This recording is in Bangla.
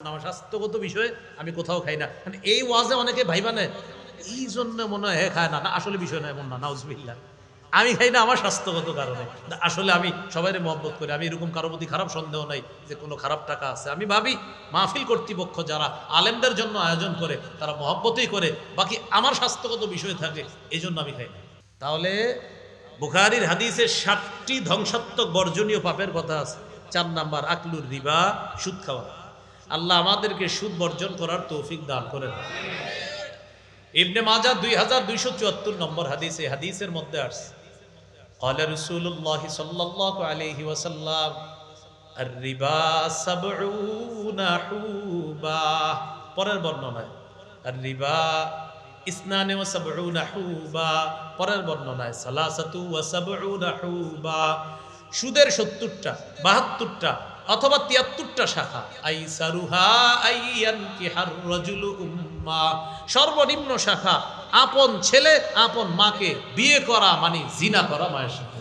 আমার স্বাস্থ্যগত বিষয়ে আমি কোথাও খাই না, মানে এই ওয়াজে অনেকে ভাইবা নেয় এই জন্য মনে হয় খায় না, না আসলে বিষয় নয় এমন না, নাউজুবিল্লাহ। আমি খাই না আমার স্বাস্থ্যগত কারণে, আসলে আমি সবাইকে মহব্বত করি, আমি এরকম কারো প্রতি খারাপ সন্দেহ নাই যে কোনো খারাপ টাকা আছে। আমি ভাবি মাহফিল কর্তৃপক্ষ যারা আলেমদের জন্য আয়োজন করে তারা মহব্বতই করে, বাকি আমার স্বাস্থ্যগত বিষয় থাকে এই জন্য আমি খাই না। তাহলে বুখারীর হাদিসে 7টি ধ্বংসাত্মক বর্জনীয় পাপের কথা আছে। 4 নাম্বার আকলুর রিবা, সুদ খাওয়া। আল্লাহ আমাদেরকে সুদ বর্জন করার তৌফিক দান করেন। ইবনে মাজাহ 2274 নম্বর হাদিস, এই হাদিসের মধ্যে আসছে قال رسول الله صلى الله عليه وسلم الربا 70 حوبا। পরের বর্ণনায় الربا 72 حوبا, পরের বর্ণনায় 73 حوبا। সুদের 70টা, 72টা অথবা 73টা শাখা। আইসারুহা আইয়ানকিহার রাজুলু উম্মা, সর্বনিম্ন শাখা আপন ছেলে আপন মাকে বিয়ে করা মানে জিনা করা, মায়ের সাথে।